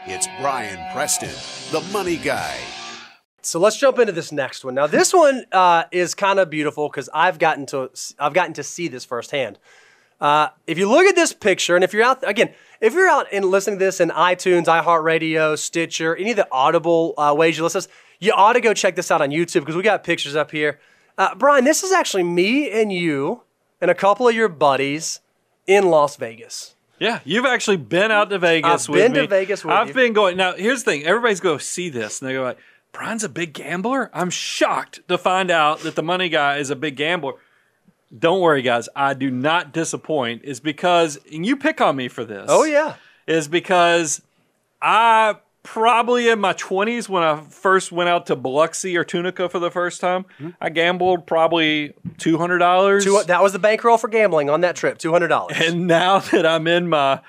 It's Brian Preston, the money guy. So let's jump into this next one. Now, this one is kind of beautiful because I've gotten to see this firsthand. If you look at this picture, and if you're out and listening to this in iTunes, iHeartRadio, Stitcher, any of the audible ways you listen to this, you ought to go check this out on YouTube because we got pictures up here. Brian, this is actually me and you and a couple of your buddies in Las Vegas. Yeah, you've actually been out to Vegas with me. I've been to Vegas with you. I've been going. Now, here's the thing. Everybody's going to see this, and they go like, Brian's a big gambler? I'm shocked to find out that the money guy is a big gambler. Don't worry, guys. I do not disappoint. It's because, and you pick on me for this. Oh, yeah. Is because I probably in my 20s when I first went out to Biloxi or Tunica for the first time, I gambled probably $200. That was the bankroll for gambling on that trip, $200. And now that I'm in my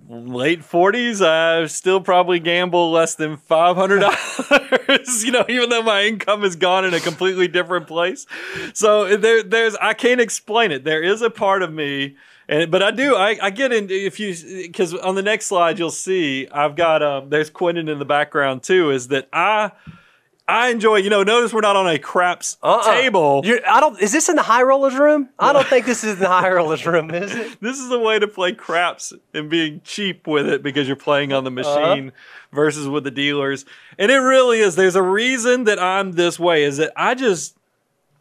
late 40s, I still probably gamble less than $500, even though my income has gone in a completely different place. So I can't explain it. There is a part of me, but I get into, because on the next slide, you'll see, I've got, there's Quentin in the background too, is that I enjoy, notice we're not on a craps table. Is this in the high rollers room? I don't think this is in the high rollers room, is it? This is the way to play craps and being cheap with it because you're playing on the machine versus with the dealers. And it really is. There's a reason that I'm this way, is that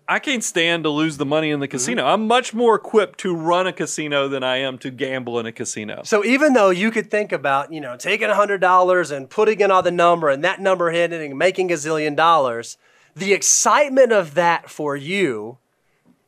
I can't stand to lose the money in the casino. I'm much more equipped to run a casino than I am to gamble in a casino. So even though you could think about, taking $100 and putting in on the number and that number hitting and making $1 zillion, the excitement of that for you...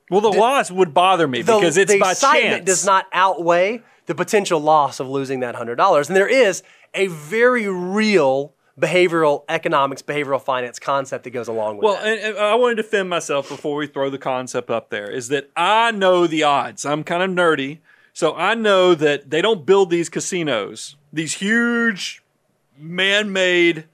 Well, the loss would bother me because it's by chance. The excitement does not outweigh the potential loss of losing that $100. And there is a very real behavioral economics, behavioral finance concept that goes along with that. Well, and I want to defend myself before we throw the concept up there, is that I know the odds. I'm kind of nerdy, so I know that they don't build these casinos, these huge man-made,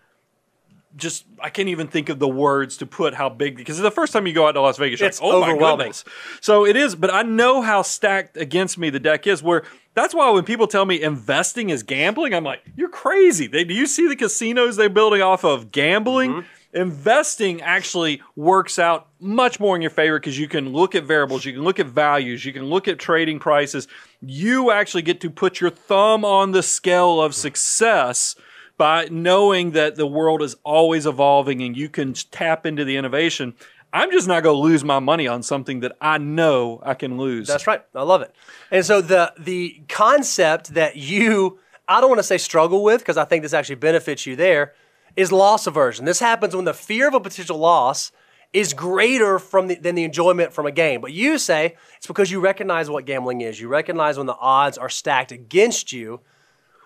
I can't even think of the words to put how big, because the first time you go out to Las Vegas, you're it's like, oh my overwhelming. goodness. So it is, but I know how stacked against me the deck is, where that's why when people tell me investing is gambling, I'm like, you're crazy. Do you see the casinos they're building off of gambling? Investing actually works out much more in your favor because you can look at variables, you can look at values, you can look at trading prices. You actually get to put your thumb on the scale of success by knowing that the world is always evolving and you can tap into the innovation. I'm just not going to lose my money on something that I know I can lose. That's right. I love it. And so the concept that I don't want to say struggle with, because I think this actually benefits you there, is loss aversion. This happens when the fear of a potential loss is greater than the enjoyment from a game. But you say it's because you recognize what gambling is. You recognize when the odds are stacked against you.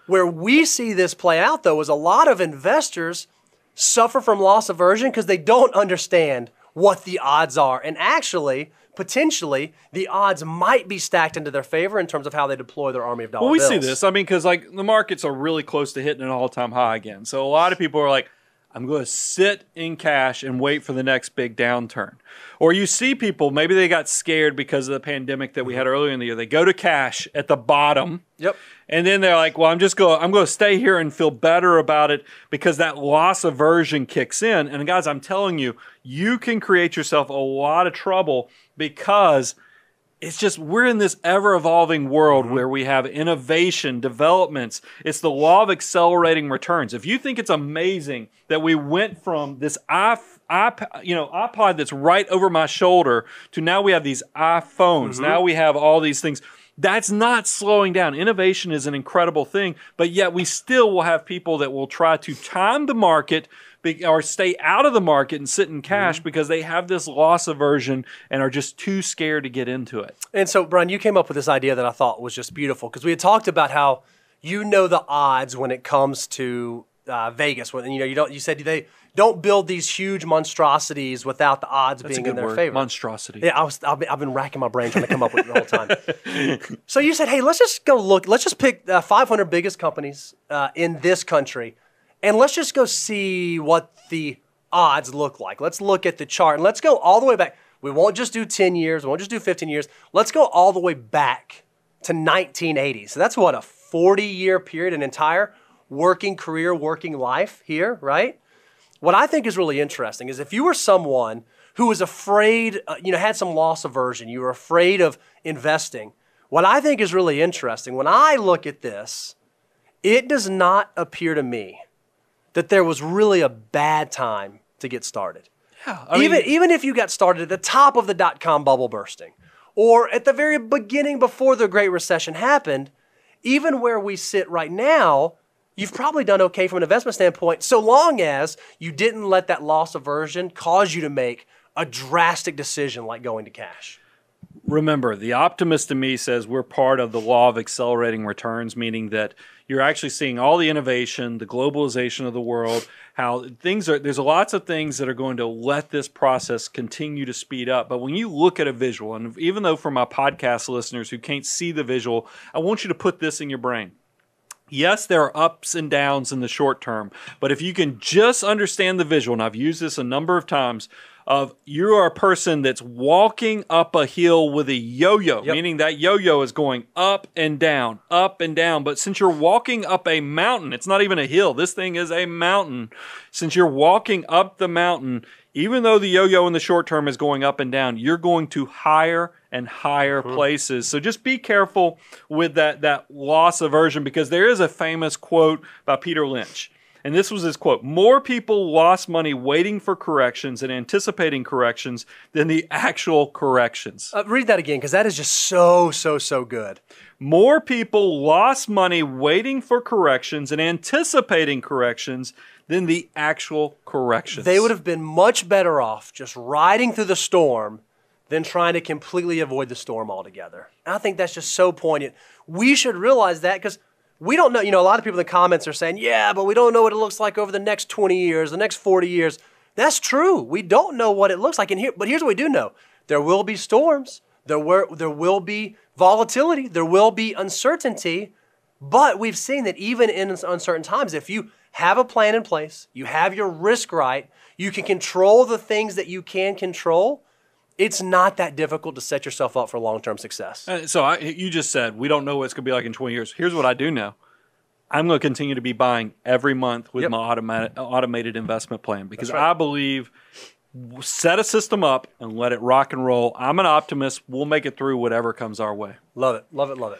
Where we see this play out, though, is a lot of investors suffer from loss aversion because they don't understand what the odds are. And actually, potentially, the odds might be stacked into their favor in terms of how they deploy their army of dollar bills. Well, we see this. I mean, because the markets are really close to hitting an all-time high again. So a lot of people are like, I'm going to sit in cash and wait for the next big downturn. Or you see people, maybe they got scared because of the pandemic that we had earlier in the year. They go to cash at the bottom. Yep. And then they're like, well, I'm going to stay here and feel better about it because that loss aversion kicks in. And guys, I'm telling you, you can create yourself a lot of trouble because it's just, we're in this ever-evolving world where we have innovation, developments. It's the law of accelerating returns. If you think it's amazing that we went from this iPod that's right over my shoulder to now we have these iPhones, now we have all these things, that's not slowing down. Innovation is an incredible thing, but yet we still will have people that will try to time the market or stay out of the market and sit in cash because they have this loss aversion and are just too scared to get into it. And so, Brian, you came up with this idea that I thought was just beautiful because we had talked about how you know the odds when it comes to Vegas. When you said they don't build these huge monstrosities without the odds being in their favor. Monstrosity. Yeah, I've been racking my brain trying to come up with it the whole time. So you said, hey, let's just go look. Let's just pick 500 biggest companies in this country. And let's just go see what the odds look like. Let's look at the chart and let's go all the way back. We won't just do 10 years. We won't just do 15 years. Let's go all the way back to 1980. So that's what, a 40-year period, an entire. working career, working life here, right? What I think is really interesting is if you were someone who was afraid, had some loss aversion, you were afraid of investing, what I think is really interesting, when I look at this, it does not appear to me that there was really a bad time to get started. Yeah, Even if you got started at the top of the dot-com bubble bursting, or at the very beginning before the Great Recession happened, even where we sit right now, you've probably done okay from an investment standpoint, so long as you didn't let that loss aversion cause you to make a drastic decision like going to cash. Remember, the optimist in me says we're part of the law of accelerating returns, meaning that you're actually seeing all the innovation, the globalization of the world, how there's lots of things that are going to let this process continue to speed up. But when you look at a visual, and even though for my podcast listeners who can't see the visual, I want you to put this in your brain. Yes, there are ups and downs in the short term, but if you can just understand the visual, and I've used this a number of times, of you are a person that's walking up a hill with a yo-yo, meaning that yo-yo is going up and down, up and down. But since you're walking up a mountain, it's not even a hill. This thing is a mountain. Since you're walking up the mountain, even though the yo-yo in the short term is going up and down, you're going to higher and higher places. So just be careful with that loss aversion, because there is a famous quote by Peter Lynch. And this was his quote: "More people lost money waiting for corrections and anticipating corrections than the actual corrections." Read that again, because that is just so good. More people lost money waiting for corrections and anticipating corrections than the actual corrections. They would have been much better off just riding through the storm than trying to completely avoid the storm altogether. And I think that's just so poignant. We should realize that, because we don't know. A lot of people in the comments are saying, yeah, but we don't know what it looks like over the next 20 years, the next 40 years. That's true. We don't know what it looks like. But here's what we do know. There will be storms. There will be volatility. There will be uncertainty. But we've seen that even in uncertain times, if you have a plan in place, you have your risk right, you can control the things that you can control, it's not that difficult to set yourself up for long-term success. You just said we don't know what it's going to be like in 20 years. Here's what I do know. I'm going to continue to be buying every month with my automated investment plan, because I believe set a system up and let it rock and roll. I'm an optimist. We'll make it through whatever comes our way. Love it.